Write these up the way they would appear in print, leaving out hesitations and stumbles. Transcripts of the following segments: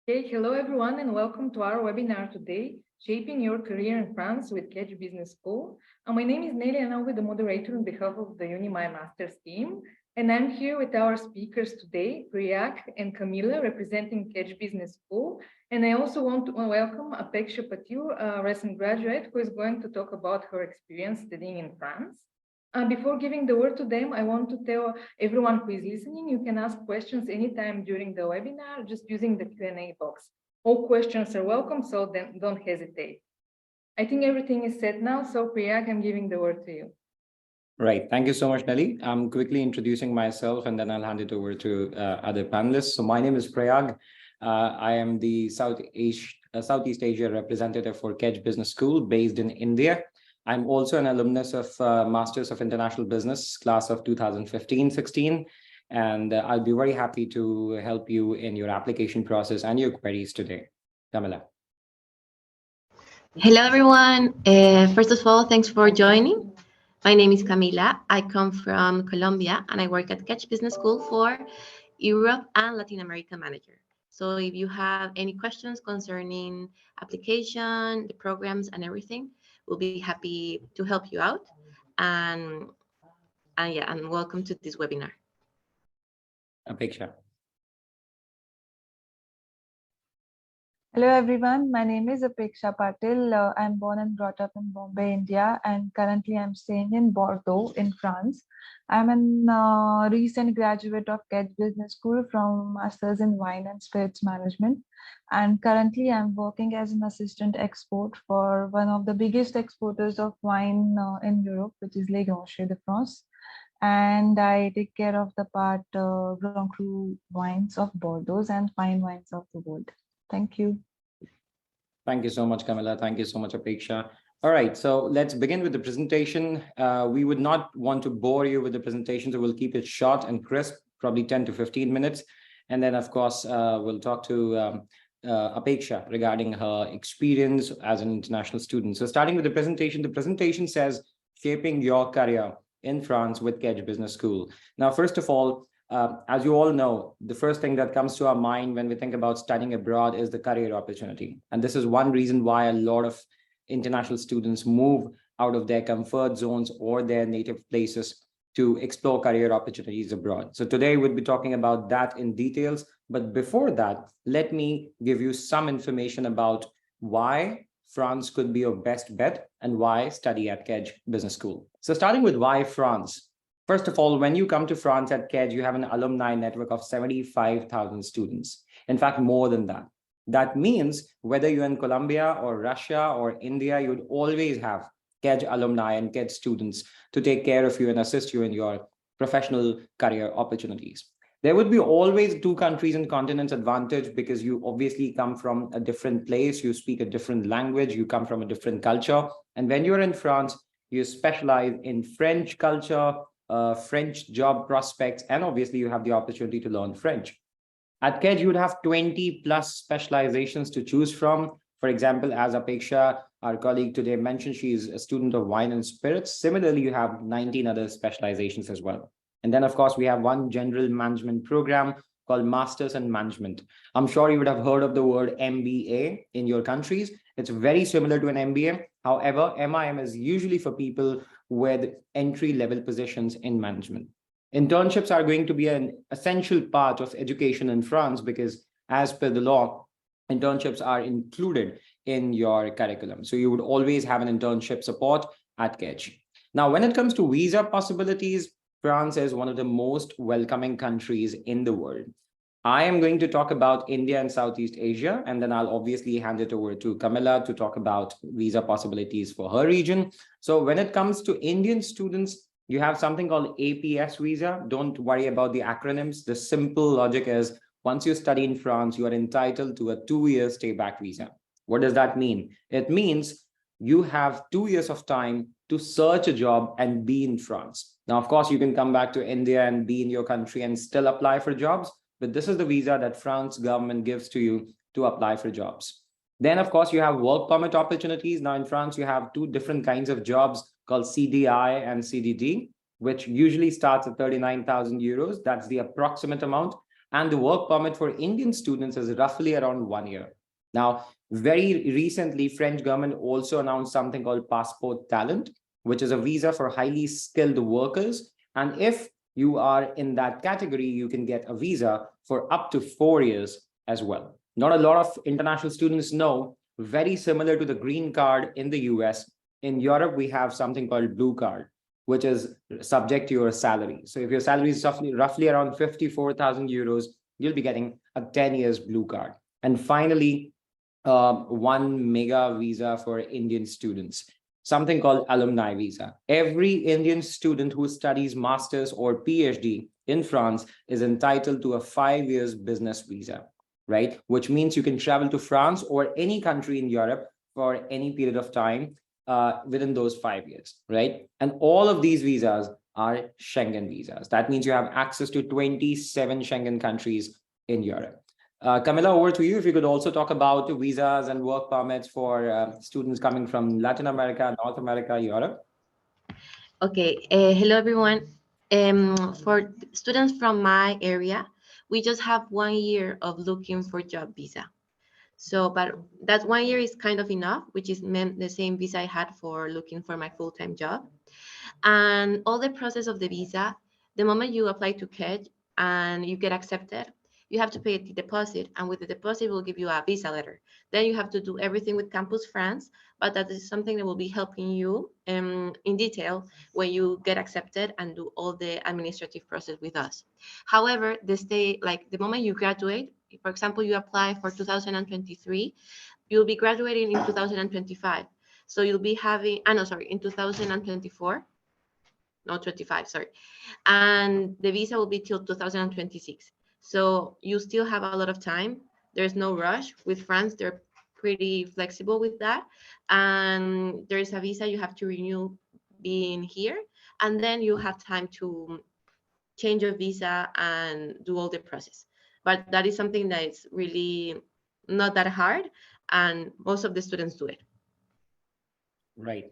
Okay, hello everyone and welcome to our webinar today, Shaping Your Career in France with KEDGE Business School. My name is Nelly and I'll be the moderator on behalf of the UniMy Masters team. And I'm here with our speakers today, Priyak and Camila, representing KEDGE Business School. And I also want to welcome Apeksha Patil, a recent graduate, who is going to talk about her experience studying in France. Before giving the word to them, I want to tell everyone who is listening, you can ask questions anytime during the webinar, just using the Q&A box. All questions are welcome, so then don't hesitate. I think everything is set now, so Priyak, I'm giving the word to you. Right. Thank you so much, Nelly. I'm quickly introducing myself and then I'll hand it over to other panelists. So my name is Prayag. I am the Southeast Asia representative for KEDGE Business School based in India. I'm also an alumnus of Masters of International Business, class of 2015-16. And I'll be very happy to help you in your application process and your queries today. Camila. Hello, everyone. First of all, thanks for joining. My name is Camila. I come from Colombia and I work at KEDGE Business School for Europe and Latin America Manager. So if you have any questions concerning application, the programs and everything, we'll be happy to help you out. And welcome to this webinar. Apeksha. Hello everyone, my name is Apeksha Patil. I'm born and brought up in Bombay, India, and currently I'm staying in Bordeaux in France. I'm a recent graduate of KEDGE Business School from Masters in Wine and Spirits Management. And currently I'm working as an assistant export for one of the biggest exporters of wine in Europe, which is Les Grands Crus de France. And I take care of the part Grand Cru wines of Bordeaux and fine wines of the world. Thank you. Thank you so much, Camila. Thank you so much, Apeksha. All right, so let's begin with the presentation. We would not want to bore you with the presentation, so we'll keep it short and crisp, probably 10 to 15 minutes. And then, of course, we'll talk to Apeksha regarding her experience as an international student. So starting with the presentation says, Shaping Your Career in France with KEDGE Business School. Now, first of all, as you all know, the first thing that comes to our mind when we think about studying abroad is the career opportunity. And this is one reason why a lot of international students move out of their comfort zones or their native places to explore career opportunities abroad. So today we'll be talking about that in details. But before that, let me give you some information about why France could be your best bet and why study at KEDGE Business School. So starting with why France. First of all, when you come to France at KEDGE, you have an alumni network of 75,000 students. In fact, more than that. That means whether you're in Colombia or Russia or India, you would always have KEDGE alumni and KEDGE students to take care of you and assist you in your professional career opportunities. There would be always two countries and continents advantage because you obviously come from a different place, you speak a different language, you come from a different culture. And when you're in France, you specialize in French culture, French job prospects, and obviously you have the opportunity to learn French. At KEDGE, you would have 20 plus specializations to choose from. For example, as Apeksha, our colleague today mentioned, she is a student of wine and spirits. Similarly, you have 19 other specializations as well. And then, of course, we have one general management program called Masters in Management. I'm sure you would have heard of the word MBA in your countries. It's very similar to an MBA. However, MIM is usually for people with entry-level positions in management. Internships are going to be an essential part of education in France because as per the law, internships are included in your curriculum. So you would always have an internship support at KEDGE. Now, when it comes to visa possibilities, France is one of the most welcoming countries in the world. I am going to talk about India and Southeast Asia, and then I'll obviously hand it over to Camila to talk about visa possibilities for her region. So when it comes to Indian students, you have something called APS visa. Don't worry about the acronyms. The simple logic is once you study in France, you are entitled to a 2-year stay back visa. What does that mean? It means you have 2 years of time to search a job and be in France. Now, of course, you can come back to India and be in your country and still apply for jobs. But this is the visa that France government gives to you to apply for jobs. Then, of course, you have work permit opportunities. Now, in France, you have two different kinds of jobs called CDI and CDD, which usually starts at 39,000 euros. That's the approximate amount. And the work permit for Indian students is roughly around 1 year. Now, very recently, French government also announced something called Passport Talent, which is a visa for highly skilled workers. And if you are in that category, you can get a visa for up to 4 years as well. Not a lot of international students know, very similar to the green card in the US. In Europe, we have something called blue card, which is subject to your salary. So if your salary is roughly around 54,000 euros, you'll be getting a 10 years blue card. And finally, one mega visa for Indian students, something called alumni visa. Every Indian student who studies master's or PhD in France is entitled to a 5 years business visa, right? Which means you can travel to France or any country in Europe for any period of time within those 5 years, right? And all of these visas are Schengen visas. That means you have access to 27 Schengen countries in Europe. Camilla, over to you. If you could also talk about visas and work permits for students coming from Latin America, North America, Europe. Okay, hello everyone. For students from my area, we just have 1 year of looking for job visa. So, but that 1 year is kind of enough, which is the same visa I had for looking for my full-time job. And all the process of the visa, the moment you apply to KEDGE and you get accepted, you have to pay the deposit, and with the deposit, we'll give you a visa letter. Then you have to do everything with Campus France, but that is something that will be helping you in detail when you get accepted and do all the administrative process with us. However, the moment you graduate, for example, you apply for 2023, you'll be graduating in 2025. So you'll be having, in 2024. No, 25, sorry. And the visa will be till 2026. So you still have a lot of time. There's no rush. With France, they're pretty flexible with that. And there's a visa you have to renew being here. And then you have time to change your visa and do all the process. But that is something that is really not that hard. And most of the students do it. Right.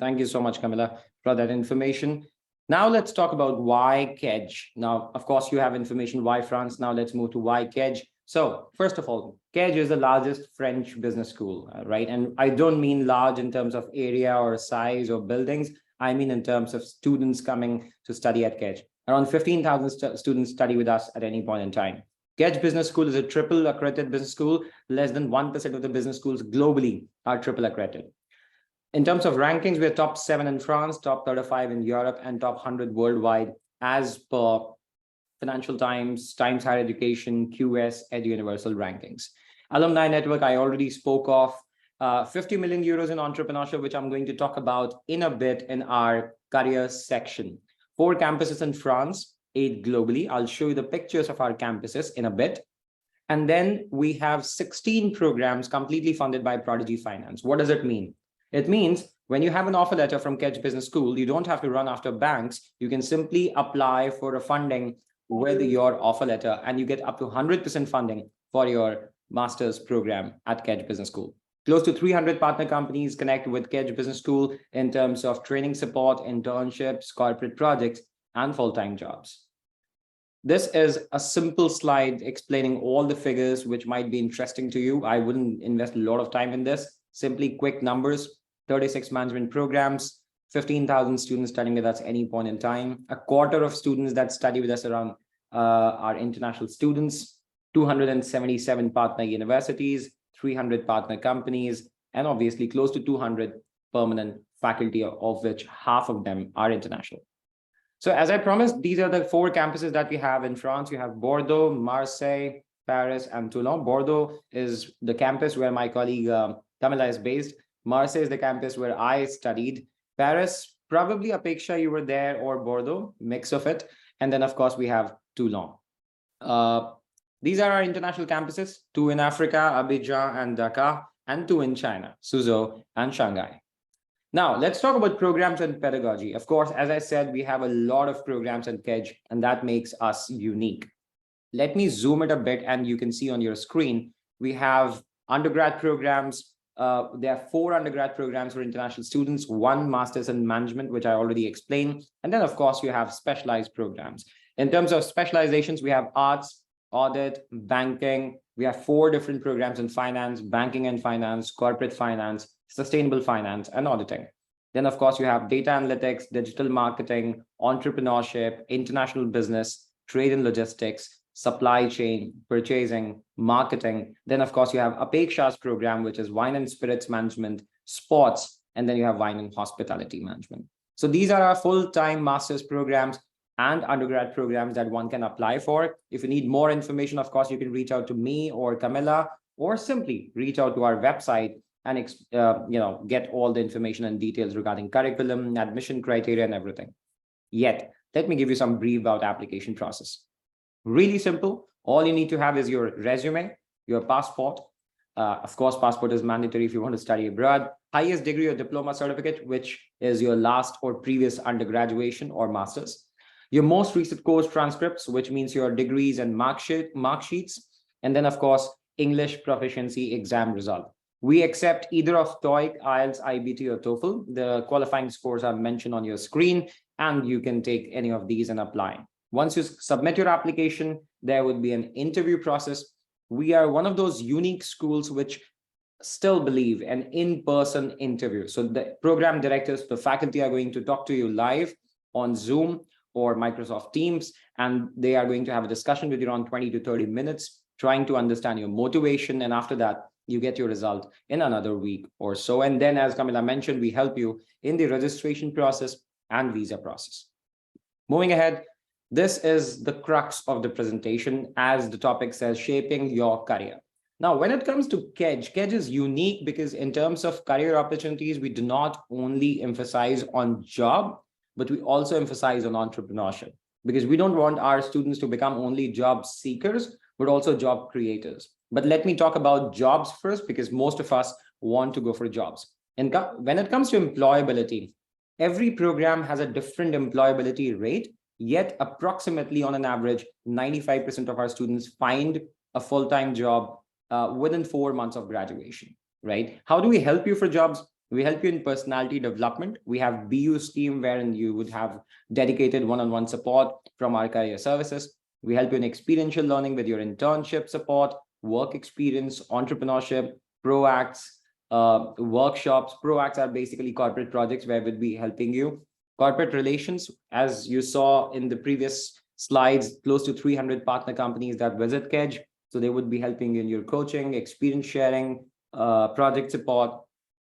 Thank you so much, Camilla, for that information. Now let's talk about why KEDGE. Now, of course, you have information why France. Now let's move to why KEDGE. So first of all, KEDGE is the largest French business school, right? And I don't mean large in terms of area or size or buildings. I mean in terms of students coming to study at KEDGE. Around 15,000 students study with us at any point in time. KEDGE Business School is a triple accredited business school. Less than 1% of the business schools globally are triple accredited. In terms of rankings, we're top 7 in France, top 35 in Europe, and top 100 worldwide as per Financial Times, Times Higher Education, QS, Edu Universal rankings. Alumni network, I already spoke of. 50 million euros in entrepreneurship, which I'm going to talk about in a bit in our career section. 4 campuses in France, 8 globally. I'll show you the pictures of our campuses in a bit. And then we have 16 programs completely funded by Prodigy Finance. What does it mean? It means when you have an offer letter from KEDGE Business School, you don't have to run after banks. You can simply apply for a funding with your offer letter, and you get up to 100% funding for your master's program at KEDGE Business School. Close to 300 partner companies connect with KEDGE Business School in terms of training support, internships, corporate projects, and full-time jobs. This is a simple slide explaining all the figures which might be interesting to you. I wouldn't invest a lot of time in this. Simply quick numbers. 36 management programs, 15,000 students studying with us at any point in time. A quarter of students that study with us around are international students, 277 partner universities, 300 partner companies, and obviously close to 200 permanent faculty, of which half of them are international. So as I promised, these are the 4 campuses that we have in France. You have Bordeaux, Marseille, Paris, and Toulon. Bordeaux is the campus where my colleague Camilla is based. Marseille is the campus where I studied. Paris, probably Apeksha, you were there, or Bordeaux, mix of it. And then, of course, we have Toulon. These are our international campuses, 2 in Africa, Abidjan and Dakar, and 2 in China, Suzhou and Shanghai. Now, let's talk about programs and pedagogy. Of course, as I said, we have a lot of programs at KEDGE, and that makes us unique. Let me zoom it a bit, and you can see on your screen, we have undergrad programs. There are 4 undergrad programs for international students, 1 master's in management, which I already explained. And then, of course, you have specialized programs. In terms of specializations, we have arts, audit, banking. We have 4 different programs in finance, banking and finance, corporate finance, sustainable finance, and auditing. Then, of course, you have data analytics, digital marketing, entrepreneurship, international business, trade and logistics, supply chain, purchasing, marketing. Then, of course, you have Apeksha's program, which is wine and spirits management, sports, and then you have wine and hospitality management. So these are our full-time master's programs and undergrad programs that one can apply for. If you need more information, of course, you can reach out to me or Camilla, or simply reach out to our website and get all the information and details regarding curriculum, admission criteria, and everything. Yet, let me give you some brief about application process. Really simple. All you need to have is your resume, your passport. Of course, passport is mandatory if you want to study abroad. Highest degree or diploma certificate, which is your last or previous undergraduation or master's. Your most recent course transcripts, which means your degrees and mark sheets. And then, of course, English proficiency exam result. We accept either of TOEIC, IELTS, IBT, or TOEFL. The qualifying scores are mentioned on your screen, and you can take any of these and apply. Once you submit your application, there would be an interview process. We are one of those unique schools which still believe an in-person interview. So the program directors, the faculty are going to talk to you live on Zoom or Microsoft Teams, and they are going to have a discussion with you around 20 to 30 minutes, trying to understand your motivation. And after that, you get your result in another week or so. And then, as Camilla mentioned, we help you in the registration process and visa process. Moving ahead, this is the crux of the presentation, as the topic says, shaping your career. Now, when it comes to KEDGE, KEDGE is unique because in terms of career opportunities, we do not only emphasize on job, but we also emphasize on entrepreneurship, because we don't want our students to become only job seekers, but also job creators. But let me talk about jobs first, because most of us want to go for jobs. And when it comes to employability, every program has a different employability rate, yet approximately on an average, 95% of our students find a full-time job within 4 months of graduation, right? How do we help you for jobs? We help you in personality development. We have BU scheme wherein you would have dedicated one-on-one support from our career services. We help you in experiential learning with your internship support, work experience, entrepreneurship, ProActs, workshops. ProActs are basically corporate projects where we'll be helping you. Corporate relations, as you saw in the previous slides, close to 300 partner companies that visit KEDGE. So they would be helping you in your coaching, experience sharing, project support.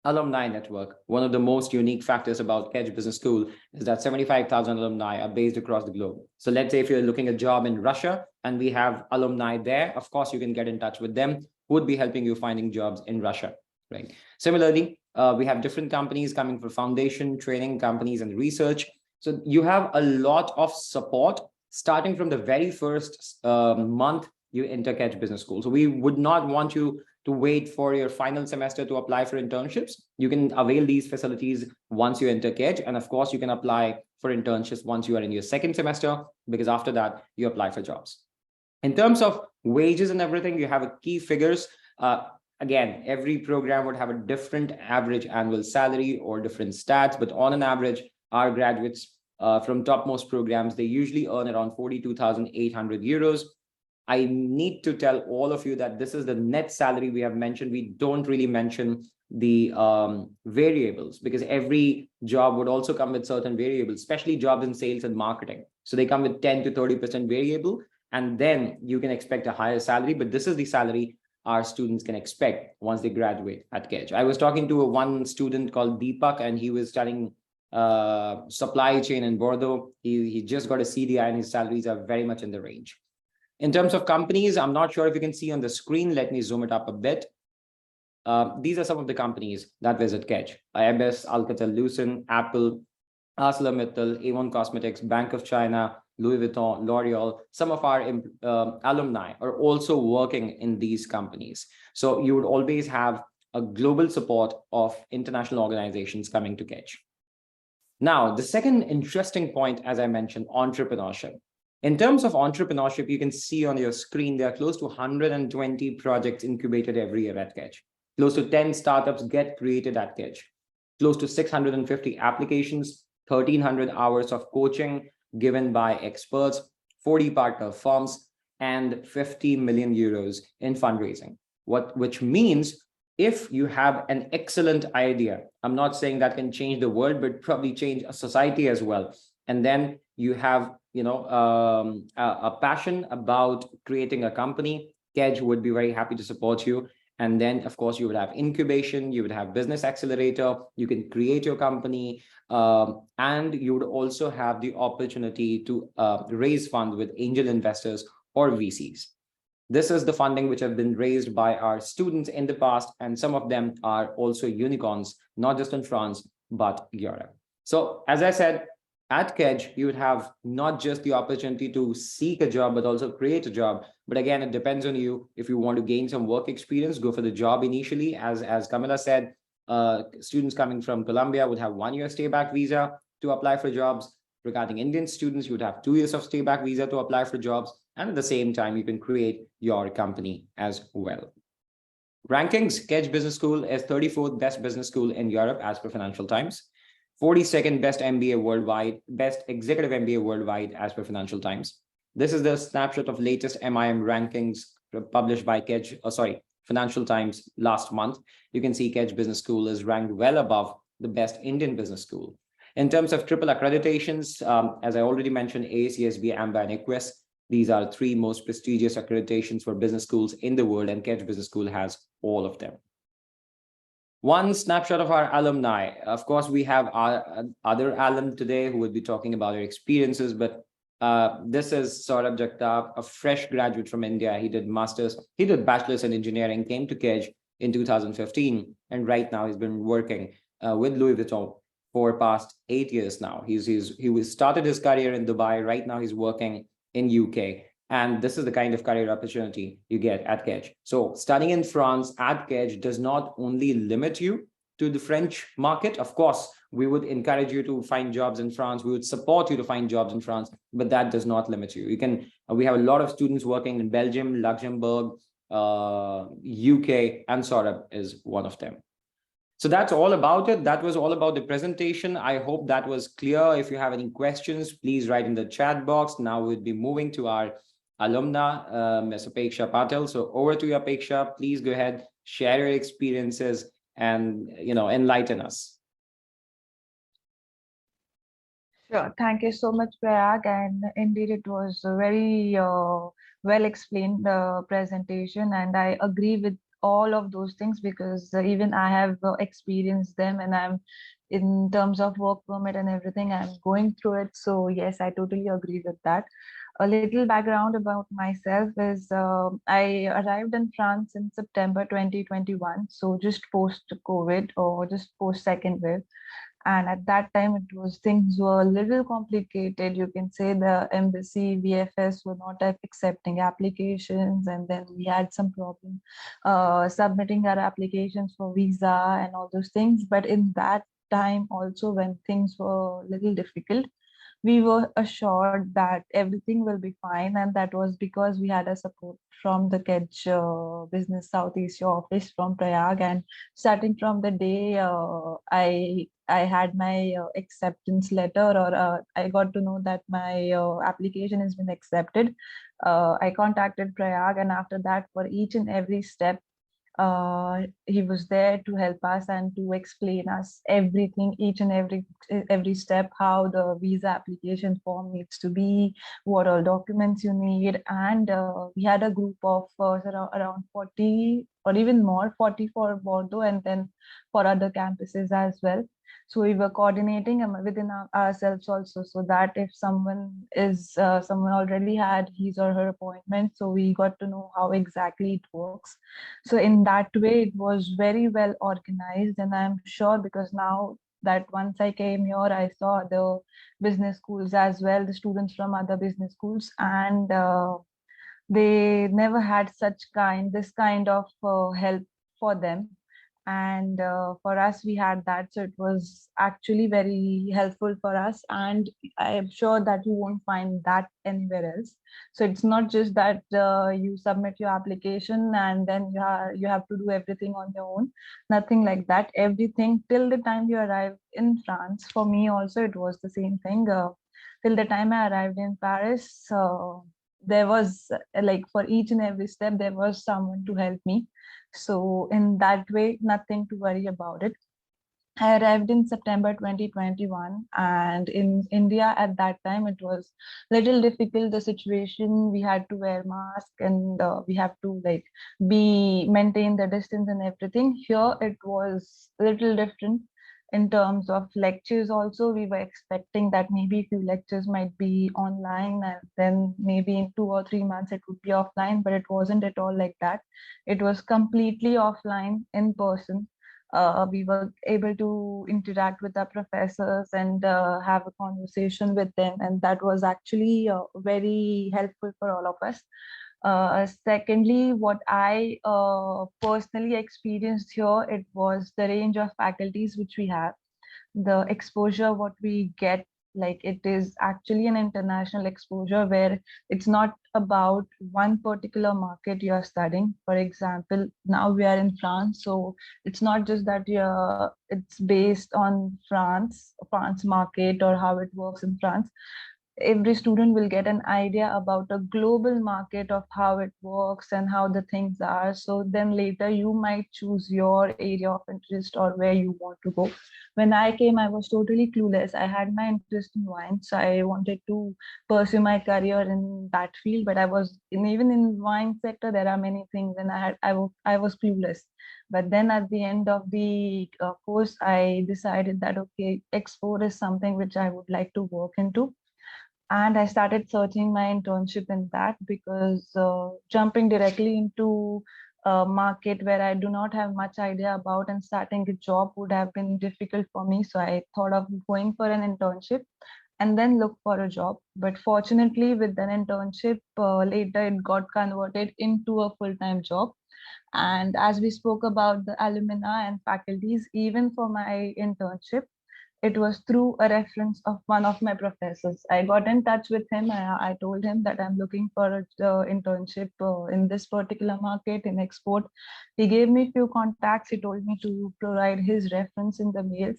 Alumni network. One of the most unique factors about KEDGE Business School is that 75,000 alumni are based across the globe. So let's say if you're looking at a job in Russia and we have alumni there, of course, you can get in touch with them, who would be helping you finding jobs in Russia, right? Similarly, we have different companies coming for foundation, training companies, and research. So you have a lot of support starting from the very first month you enter KEDGE Business School. So we would not want you to wait for your final semester to apply for internships. You can avail these facilities once you enter KEDGE. And of course, you can apply for internships once you are in your second semester, because after that, you apply for jobs. In terms of wages and everything, you have a key figures. Again, every program would have a different average annual salary or different stats, but on an average, our graduates from topmost programs, they usually earn around 42,800 euros. I need to tell all of you that this is the net salary we have mentioned. We don't really mention the variables, because every job would also come with certain variables, especially jobs in sales and marketing. So they come with 10 to 30% variable, and then you can expect a higher salary. But this is the salary our students can expect once they graduate at KEDGE. I was talking to one student called Deepak, and he was studying supply chain in Bordeaux. He just got a CDI, and his salaries are very much in the range. In terms of companies, I'm not sure if you can see on the screen. Let me zoom it up a bit. These are some of the companies that visit KEDGE: IBS, Alcatel-Lucent, Apple, ArcelorMittal, A1 Cosmetics, Bank of China, Louis Vuitton, L'Oreal. Some of our alumni are also working in these companies. So you would always have a global support of international organizations coming to KEDGE. Now, the second interesting point, as I mentioned, entrepreneurship. In terms of entrepreneurship, you can see on your screen, there are close to 120 projects incubated every year at KEDGE. Close to 10 startups get created at KEDGE. Close to 650 applications, 1,300 hours of coaching given by experts, 40 partner firms. and 50 million euros in fundraising. Which means if you have an excellent idea, I'm not saying that can change the world, but probably change a society as well. And then you have, a passion about creating a company, KEDGE would be very happy to support you. And then, of course, you would have incubation, you would have business accelerator, you can create your company, and you would also have the opportunity to raise funds with angel investors or VCs. This is the funding which have been raised by our students in the past, and some of them are also unicorns, not just in France, but Europe. So as I said, at KEDGE, you would have not just the opportunity to seek a job, but also create a job. But again, it depends on you. If you want to gain some work experience, go for the job initially. As Camilla said, students coming from Colombia would have 1 year stay back visa to apply for jobs. Regarding Indian students, you would have 2 years of stay back visa to apply for jobs. And at the same time, you can create your company as well. Rankings, KEDGE Business School is 34th best business school in Europe as per Financial Times. 42nd best MBA worldwide, best executive MBA worldwide as per Financial Times. This is the snapshot of latest MIM rankings published by Financial Times last month. You can see KEDGE Business School is ranked well above the best Indian business school. In terms of triple accreditations, as I already mentioned, ACSB, AMBA, and IQUIS, these are 3 most prestigious accreditations for business schools in the world, and KEDGE Business School has all of them. One snapshot of our alumni. Of course, we have our other alum today who will be talking about their experiences, but this is Saurabh Jagtap, a fresh graduate from India. He did bachelor's in engineering, came to KEDGE in 2015, and right now he's been working with Louis Vuitton for past 8 years now. He started his career in Dubai. Right now he's working in UK. And this is the kind of career opportunity you get at KEDGE. So studying in France at KEDGE does not only limit you to the French market. Of course, we would encourage you to find jobs in France. We would support you to find jobs in France, but that does not limit you. We have a lot of students working in Belgium, Luxembourg, UK, and Saurabh is one of them. So that's all about it. That was all about the presentation. I hope that was clear. If you have any questions, please write in the chat box. Now we'll be moving to our alumna, Ms. Apeksha Patel. So over to you, Apeksha. Please go ahead, share your experiences, and enlighten us. Sure. Thank you so much, Prayag. And indeed, it was a very well explained presentation. And I agree with all of those things because even I have experienced them, and I'm in terms of work permit and everything, I'm going through it. So yes, I totally agree with that. A little background about myself is I arrived in France in September 2021. So just post COVID or just post second wave. And at that time, things were a little complicated. You can say the embassy, VFS were not accepting applications. And then we had some problem submitting our applications for visa and all those things. But in that time also, when things were a little difficult, we were assured that everything will be fine. And that was because we had a support from the KEDGE Business South Asia office from Prayag. And starting from the day I had my acceptance letter, or I got to know that my application has been accepted, I contacted Prayag. And after that, for each and every step, he was there to help us and to explain us everything, each and every step, how the visa application form needs to be, what all documents you need. And we had a group of around 40 or even more, 40 for Bordeaux, and then for other campuses as well. So we were coordinating within ourselves also, so that if someone already had his or her appointment, so we got to know how exactly it works. So in that way, it was very well organized. And I'm sure, because now that once I came here, I saw the business schools as well, the students from other business schools, and they never had this kind of help for them. And for us, we had that. So it was actually very helpful for us. And I am sure that you won't find that anywhere else. So it's not just that you submit your application and then you have to do everything on your own. Nothing like that. Everything till the time you arrive in France. For me also, it was the same thing. Till the time I arrived in Paris, there was like for each and every step, there was someone to help me. So in that way, nothing to worry about it. I arrived in September 2021, and in India at that time it was little difficult. The situation, we had to wear mask, and we have to like be maintain the distance and everything. Here it was little different in terms of lectures. Also, we were expecting that maybe few lectures might be online, and then maybe in 2 or 3 months it would be offline. But it wasn't at all like that. It was completely offline, in person. We were able to interact with our professors and have a conversation with them, and that was actually very helpful for all of us. Secondly, what I personally experienced here, it was the range of faculties which we have, the exposure what we get. Like, it is actually an international exposure where it's not about one particular market you're studying. For example, now we are in France, so it's not just that it's based on France market or how it works in France. Every student will get an idea about a global market of how it works and how the things are. So then later you might choose your area of interest or where you want to go. When I came, I was totally clueless. I had my interest in wine, so I wanted to pursue my career in that field. But even in wine sector, there are many things, and I was clueless. But then at the end of the course, I decided that okay, export is something which I would like to work into, and I started searching my internship in that, because jumping directly into a market where I do not have much idea about and starting a job would have been difficult for me. So I thought of going for an internship and then look for a job. But fortunately, with an internship, later it got converted into a full-time job. And as we spoke about the alumni and faculties, even for my internship, it was through a reference of one of my professors. I got in touch with him. I told him that I'm looking for an internship in this particular market in export. He gave me few contacts. He told me to provide his reference in the mails.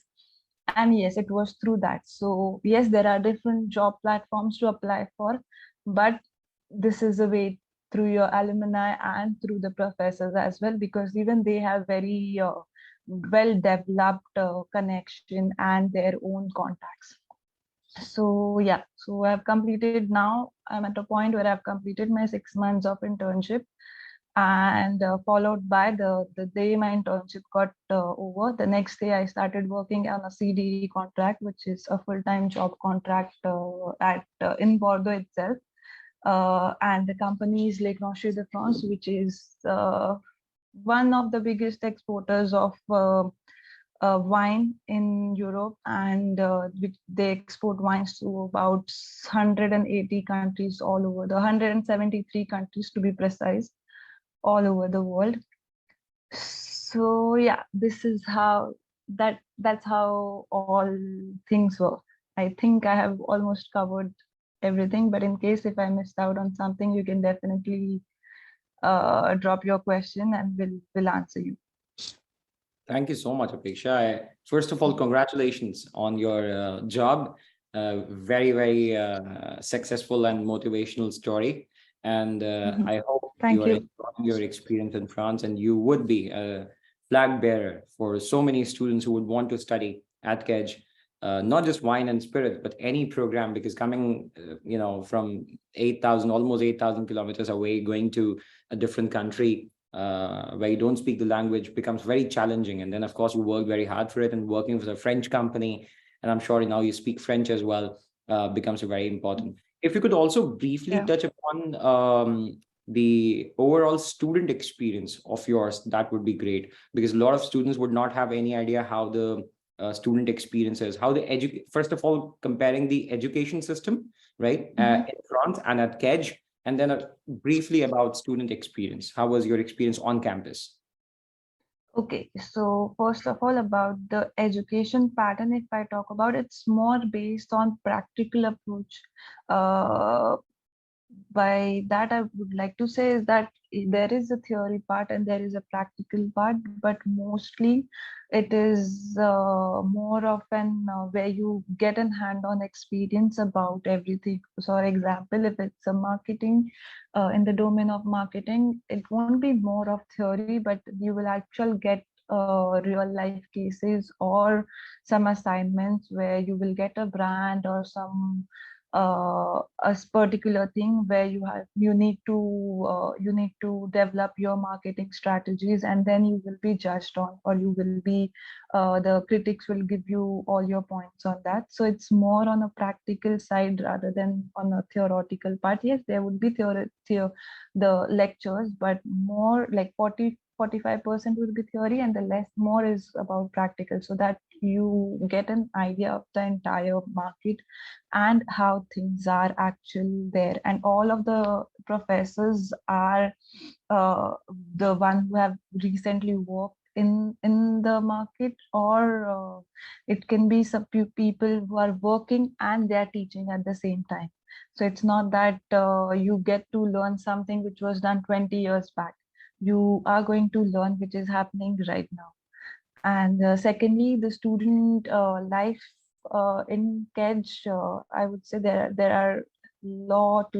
And yes, it was through that. So yes, there are different job platforms to apply for, but this is a way, through your alumni and through the professors as well, because even they have very well developed connection and their own contacts. So yeah, so I've completed, now I'm at a point where I've completed my 6 months of internship, and followed by the day my internship got over, the next day I started working on a CDE contract, which is a full-time job contract at in Bordeaux itself. And the company is Lake Rocher de France, which is one of the biggest exporters of wine in Europe, and they export wines to about 180 countries all over, the 173 countries to be precise, all over the world. So yeah, this is how that's how all things work. I think I have almost covered everything, but in case if I missed out on something, you can definitely drop your question and we'll answer you. Thank you so much, Apeksha. First of all, congratulations on your job. Very, very successful and motivational story. And I hope you are enjoying your experience in France, and you would be a flag bearer for so many students who would want to study at KEDGE, not just wine and spirit, but any program, because coming, from 8,000, almost 8,000 kilometers away, going to a different country where you don't speak the language becomes very challenging. And then, of course, you work very hard for it, and working with a French company, and I'm sure now you speak French as well, becomes very important. If you could also briefly touch upon the overall student experience of yours, that would be great, because a lot of students would not have any idea how the student experiences, how the first of all, comparing the education system, right, in France and at KEDGE, and then briefly about student experience. How was your experience on campus? Okay, so first of all, about the education pattern, if I talk about, it's more based on practical approach. by that I would like to say is that there is a theory part and there is a practical part, but mostly it is more often where you get an hand-on experience about everything. So, for example, if it's a marketing in the domain of marketing, it won't be more of theory, but you will actually get real life cases or some assignments where you will get a brand or some particular thing where you need to develop your marketing strategies, and then you will be judged on, or you will be the critics will give you all your points on that. So it's more on a practical side rather than on a theoretical part. Yes, there would be the lectures, but more like 45% will be theory, and the less more is about practical, so that you get an idea of the entire market and how things are actually there. And all of the professors are the one who have recently worked in the market, or it can be some people who are working and they are teaching at the same time. So it's not that you get to learn something which was done 20 years back. You are going to learn which is happening right now. And secondly, the student life in KEDGE, I would say there are lot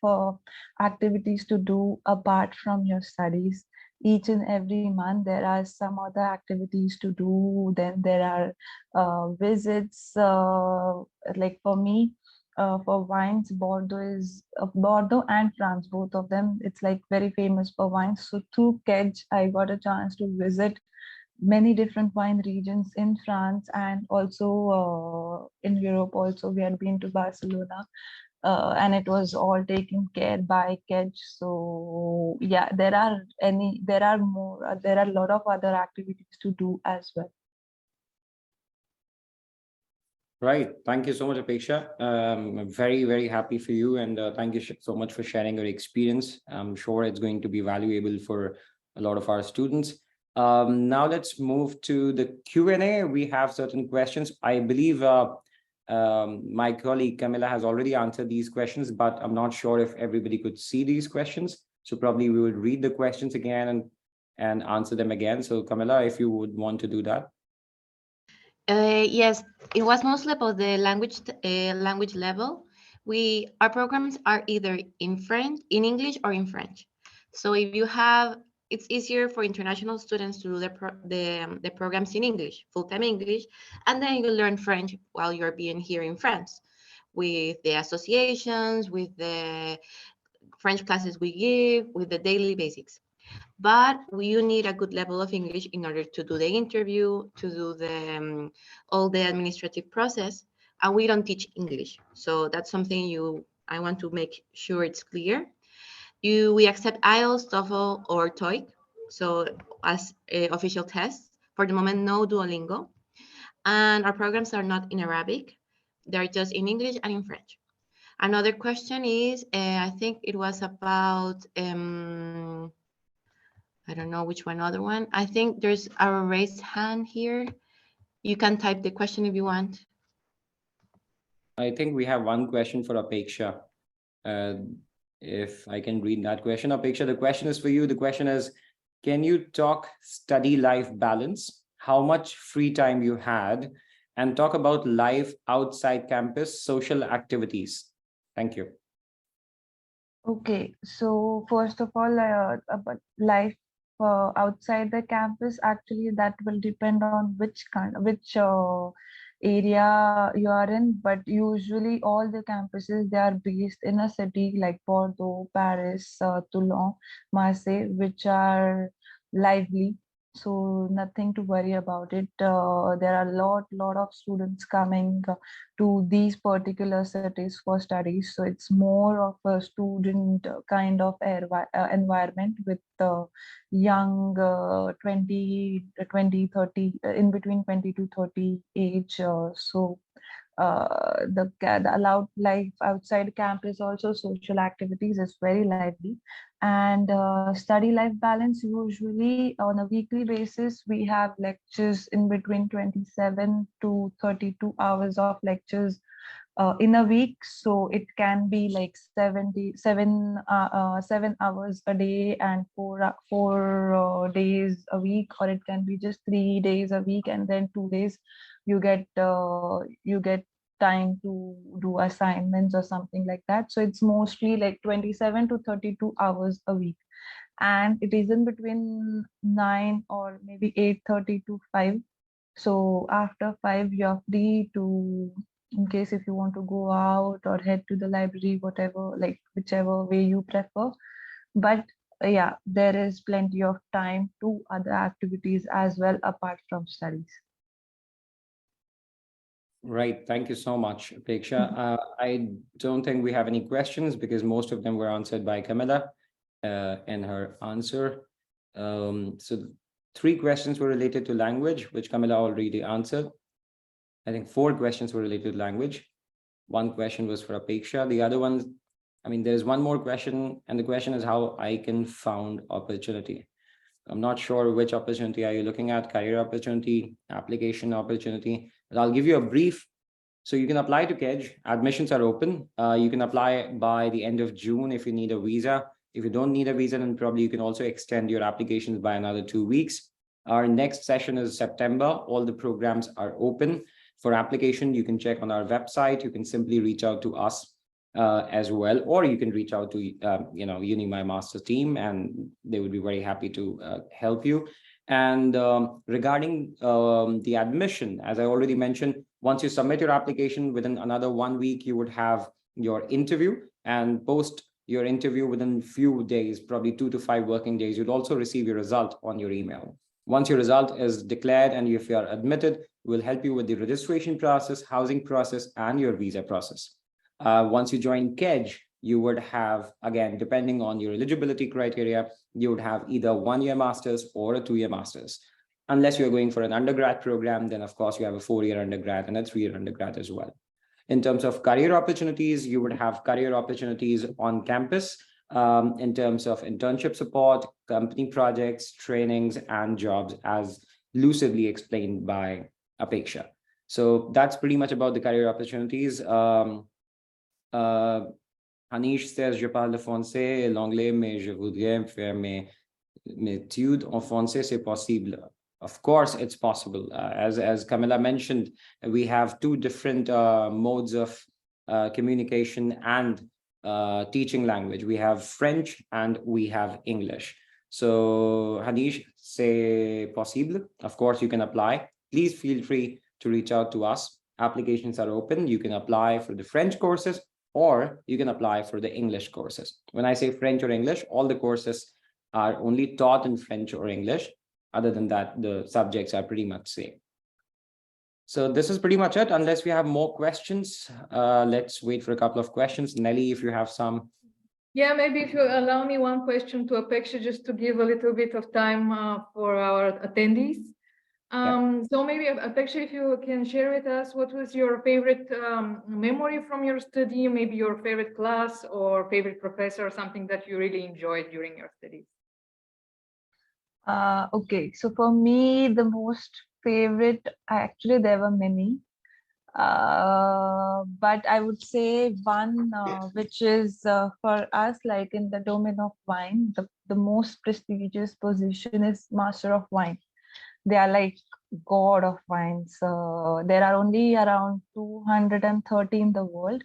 of activities to do apart from your studies. Each and every month, there are some other activities to do. Then there are visits. Like for me, for wines, Bordeaux and France, both of them. It's like very famous for wines. So through KEDGE, I got a chance to visit many different wine regions in France, and also in Europe also. We had been to Barcelona, and it was all taken care by KEDGE. So yeah, there are a lot of other activities to do as well. Right. Thank you so much, Apeksha. I'm very, very happy for you. And thank you so much for sharing your experience. I'm sure it's going to be valuable for a lot of our students. Now let's move to the Q&A. We have certain questions. I believe my colleague Camilla has already answered these questions, but I'm not sure if everybody could see these questions. So probably we would read the questions again and answer them again. So Camilla, if you would want to do that. Yes, it was mostly about the language level. Our programs are either in English or in French. So if you have, it's easier for international students to do the programs in English, full-time English, and then you learn French while you're being here in France, with the associations, with the French classes we give, with the daily basics. But you need a good level of English in order to do the interview, to do all the administrative process, and we don't teach English. So that's something I want to make sure it's clear. We accept IELTS, TOEFL, or TOEIC, so as official tests. For the moment, no Duolingo. And our programs are not in Arabic. They're just in English and in French. Another question is, I think it was about, I don't know which one, other one. I think there's a raised hand here. You can type the question if you want. I think we have one question for Apeksha. If I can read that question. Apeksha, the question is for you. The question is, can you talk study life balance, how much free time you had, and talk about life outside campus, social activities? Thank you. Okay, so first of all, about life outside the campus, actually that will depend on which area you are in, but usually all the campuses, they are based in a city like Bordeaux, Paris, Toulon, Marseille, which are lively. So nothing to worry about it. There are a lot of students coming to these particular cities for studies. So it's more of a student kind of environment with young 20, 30, in between 20 to 30 age. So the allowed life outside campus, also social activities, is very lively. And study life balance, usually on a weekly basis we have lectures in between 27 to 32 hours of lectures in a week. So it can be like 7 hours a day and 4 days a week, or it can be just 3 days a week, and then 2 days you get time to do assignments or something like that. So it's mostly like 27 to 32 hours a week, and it is in between 9 or maybe 8:30 to 5. So after 5 you're free to, in case if you want to go out or head to the library, whatever, like whichever way you prefer. But yeah, there is plenty of time to other activities as well apart from studies. Right. Thank you so much, Apeksha. I don't think we have any questions because most of them were answered by Camilla in her answer. So 3 questions were related to language, which Camilla already answered. I think 4 questions were related to language. 1 question was for Apeksha. The other ones, I mean, there's one more question, and the question is how I can found opportunity. I'm not sure which opportunity are you looking at, career opportunity, application opportunity, but I'll give you a brief. So you can apply to KEDGE. Admissions are open. You can apply by the end of June if you need a visa. If you don't need a visa, then probably you can also extend your applications by another 2 weeks. Our next session is September. All the programs are open. For application, you can check on our website. You can simply reach out to us as well, or you can reach out to UniMy Master team, and they would be very happy to help you. And regarding the admission, as I already mentioned, once you submit your application, within another 1 week, you would have your interview, and post your interview within few days, probably 2 to 5 working days, you'd also receive your result on your email. Once your result is declared and if you are admitted, we'll help you with the registration process, housing process, and your visa process. Once you join KEDGE, you would have, again, depending on your eligibility criteria, you would have either 1-year master's or a 2-year master's. Unless you're going for an undergrad program, then of course you have a 4-year undergrad and a 3-year undergrad as well. In terms of career opportunities, you would have career opportunities on campus in terms of internship support, company projects, trainings, and jobs, as lucidly explained by Apeksha. So that's pretty much about the career opportunities. Hanish says, je parle français et l'anglais, mais je voudrais faire mes études en français, c'est possible. Of course, it's possible. As Camilla mentioned, we have 2 different modes of communication and teaching language. We have French and we have English. So Hanish, c'est possible. Of course, you can apply. Please feel free to reach out to us. Applications are open. You can apply for the French courses, or you can apply for the English courses. When I say French or English, all the courses are only taught in French or English. Other than that, the subjects are pretty much same. So this is pretty much it. Unless we have more questions, let's wait for a couple of questions. Nelly, if you have some. Yeah, maybe if you allow me one question to Apeksha, just to give a little bit of time for our attendees. So maybe Apeksha, if you can share with us, what was your favorite memory from your study, maybe your favorite class or favorite professor, or something that you really enjoyed during your studies? Okay, so for me, the most favorite, actually there were many, but I would say one which is for us, like in the domain of wine, the most prestigious position is Master of Wine. They are like god of wines. There are only around 230 in the world,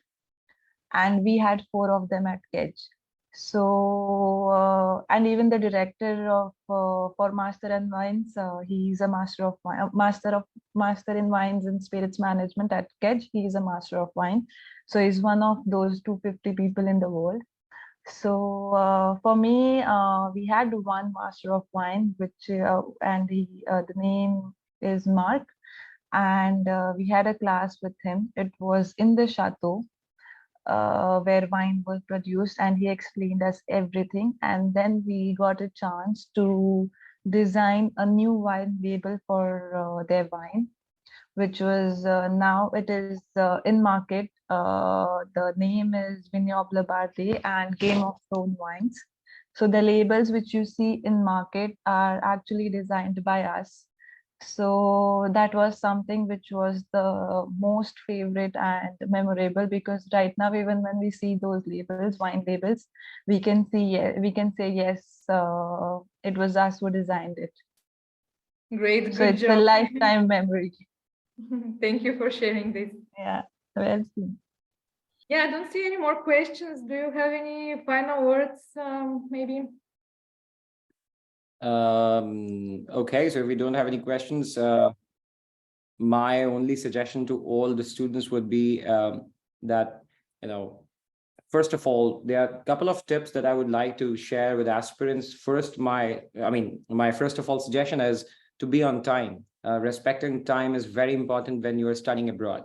and we had 4 of them at KEDGE. So and even the director of for Master in Wines, he's a master of wine, master in wines and spirits management at KEDGE. He is a master of wine, so he's one of those 250 people in the world. So for me, we had one master of wine, which and the name is Mark, and we had a class with him. It was in the chateau where wine was produced, and he explained us everything. And then we got a chance to design a new wine label for their wine, which was now it is in market. The name is Vignoble Bardet and Game of Thrones wines. So the labels which you see in market are actually designed by us. So that was something which was the most favorite and memorable, because right now, even when we see those labels, wine labels, we can say yes, it was us who designed it. Great, So good it's a job. lifetime memory. Thank you for sharing this. Yeah, well seen. Yeah, I don't see any more questions. Do you have any final words, maybe? Okay, so if we don't have any questions, my only suggestion to all the students would be that, first of all, there are a couple of tips that I would like to share with aspirants. First, my first of all suggestion is to be on time. Respecting time is very important when you are studying abroad,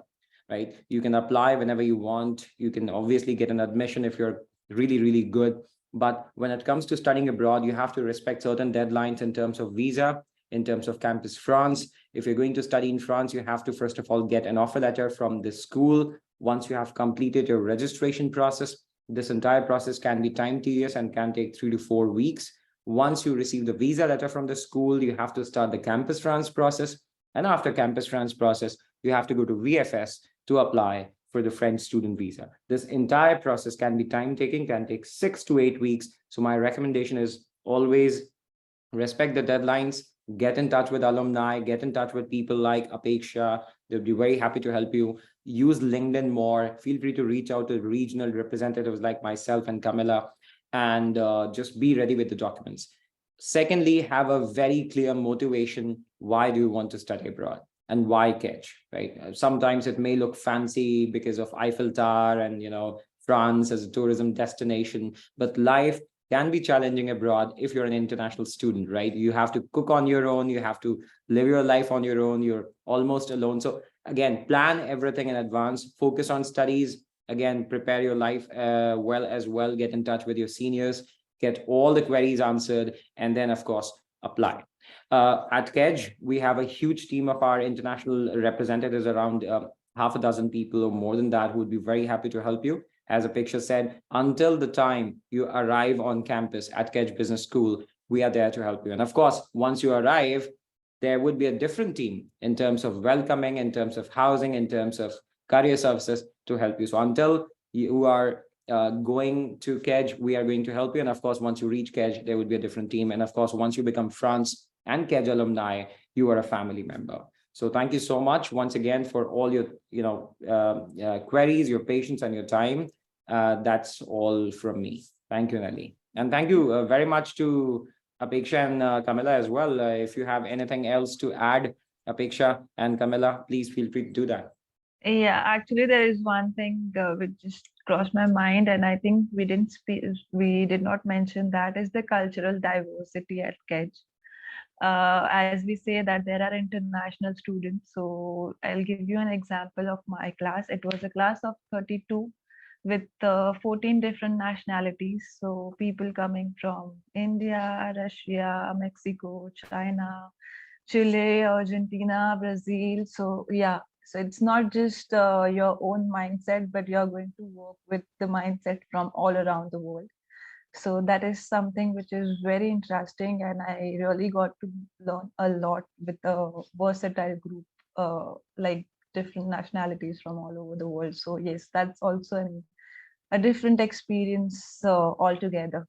right? You can apply whenever you want. You can obviously get an admission if you're really, really good. But when it comes to studying abroad, you have to respect certain deadlines in terms of visa, in terms of Campus France. If you're going to study in France, you have to, first of all, get an offer letter from the school. Once you have completed your registration process, this entire process can be time tedious and can take 3 to 4 weeks. Once you receive the visa letter from the school, you have to start the Campus France process. And after Campus France process, you have to go to VFS to apply for the French student visa. This entire process can be time-taking, can take 6 to 8 weeks. So my recommendation is always respect the deadlines, get in touch with alumni, get in touch with people like Apeksha. They'll be very happy to help you. Use LinkedIn more. Feel free to reach out to regional representatives like myself and Camilla, and just be ready with the documents. Secondly, have a very clear motivation. Why do you want to study abroad? And why KEDGE, right? Sometimes it may look fancy because of Eiffel Tower and, France as a tourism destination, but life can be challenging abroad if you're an international student, right? You have to cook on your own, you have to live your life on your own, you're almost alone. So again, plan everything in advance, focus on studies, again, prepare your life well, get in touch with your seniors, get all the queries answered, and then of course, apply. At KEDGE, we have a huge team of our international representatives, around half a dozen people or more than that, who would be very happy to help you. As Apeksha said, until the time you arrive on campus at KEDGE Business School, we are there to help you. And of course, once you arrive, there would be a different team in terms of welcoming, in terms of housing, in terms of career services to help you. So until you are going to KEDGE, we are going to help you. And of course, once you reach KEDGE, there would be a different team. And of course, once you become France and KEDGE alumni, you are a family member. So thank you so much once again for all your queries, your patience, and your time. That's all from me. Thank you, Nelly. And thank you very much to Apeksha and Camilla as well. If you have anything else to add, Apeksha and Camilla, please feel free to do that. Yeah, actually, there is one thing which just crossed my mind, and I think we did not mention that, is the cultural diversity at KEDGE. As we say that there are international students, so I'll give you an example of my class. It was a class of 32 with 14 different nationalities. So people coming from India, Russia, Mexico, China, Chile, Argentina, Brazil. So yeah, so it's not just your own mindset, but you're going to work with the mindset from all around the world. So that is something which is very interesting, and I really got to learn a lot with a versatile group, like different nationalities from all over the world. So yes, that's also a different experience altogether.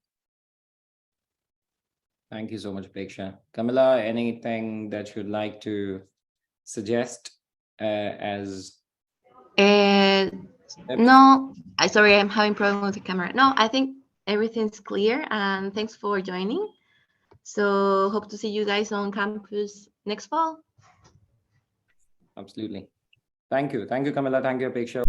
Thank you so much, Apeksha. Camilla, anything that you'd like to suggest as? No, sorry, I'm having problem with the camera. No, I think everything's clear, and thanks for joining. So hope to see you guys on campus next fall. Absolutely. Thank you. Thank you, Camilla. Thank you, Apeksha.